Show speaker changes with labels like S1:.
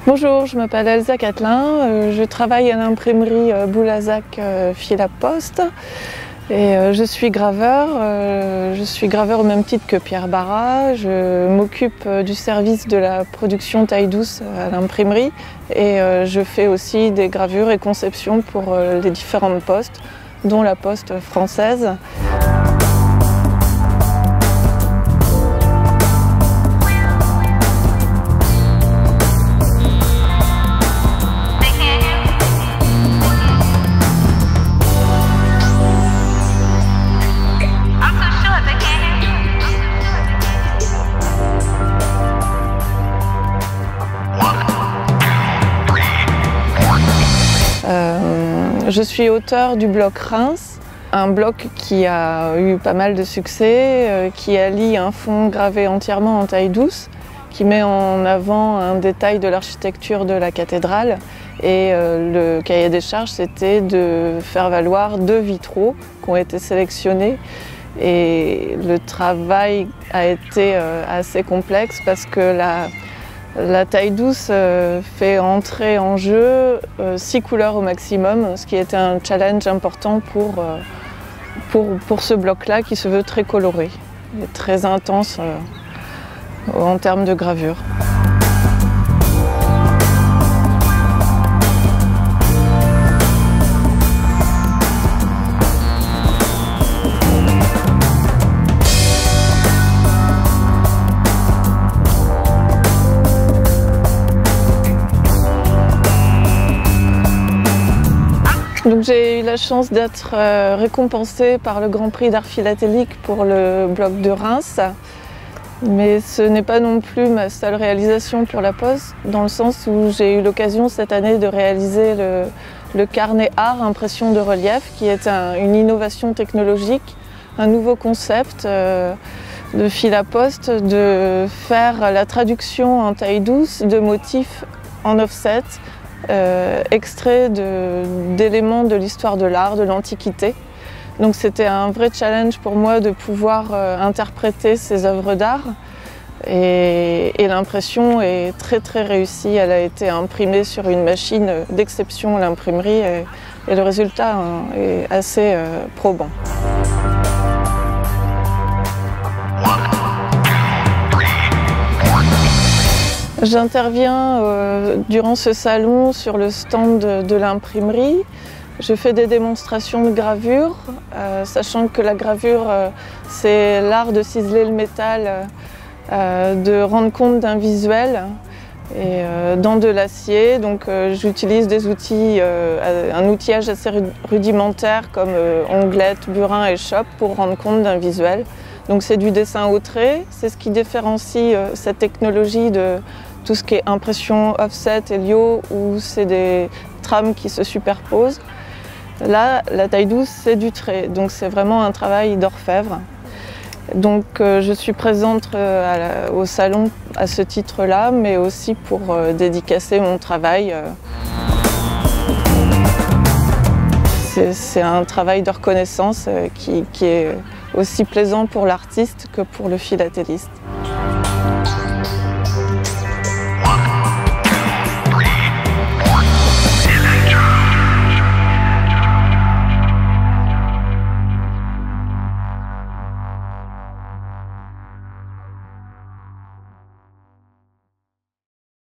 S1: Bonjour, je m'appelle Elsa Catelin, je travaille à l'imprimerie Boulazac Fil à Poste et je suis graveur au même titre que Pierre Barra. Je m'occupe du service de la production taille douce à l'imprimerie et je fais aussi des gravures et conceptions pour les différentes postes, dont la Poste française. Je suis auteure du bloc Reims, un bloc qui a eu pas mal de succès, qui allie un fond gravé entièrement en taille douce, qui met en avant un détail de l'architecture de la cathédrale. Et le cahier des charges, c'était de faire valoir 2 vitraux qui ont été sélectionnés. Et le travail a été assez complexe parce que la taille douce fait entrer en jeu 6 couleurs au maximum, ce qui était un challenge important pour ce bloc-là qui se veut très coloré et très intense en termes de gravure. J'ai eu la chance d'être récompensée par le Grand Prix d'art philatélique pour le bloc de Reims. Mais ce n'est pas non plus ma seule réalisation pour la Poste, dans le sens où j'ai eu l'occasion cette année de réaliser le carnet art impression de relief, qui est une innovation technologique, un nouveau concept de Fil à Poste, de faire la traduction en taille douce de motifs en offset, extraits d'éléments de l'histoire de l'art, de l'Antiquité. Donc c'était un vrai challenge pour moi de pouvoir interpréter ces œuvres d'art. Et l'impression est très réussie. Elle a été imprimée sur une machine d'exception à l'imprimerie et le résultat est assez probant. J'interviens durant ce salon sur le stand de l'imprimerie. Je fais des démonstrations de gravure, sachant que la gravure, c'est l'art de ciseler le métal, de rendre compte d'un visuel et dans de l'acier. Donc j'utilise des outils, un outillage assez rudimentaire comme onglette, burin et chope pour rendre compte d'un visuel. Donc c'est du dessin au trait, c'est ce qui différencie cette technologie de tout ce qui est impression offset et Lyo, où c'est des trames qui se superposent. Là, la taille douce, c'est du trait, donc c'est vraiment un travail d'orfèvre. Donc je suis présente au salon à ce titre-là, mais aussi pour dédicacer mon travail. C'est un travail de reconnaissance qui est aussi plaisant pour l'artiste que pour le philatéliste.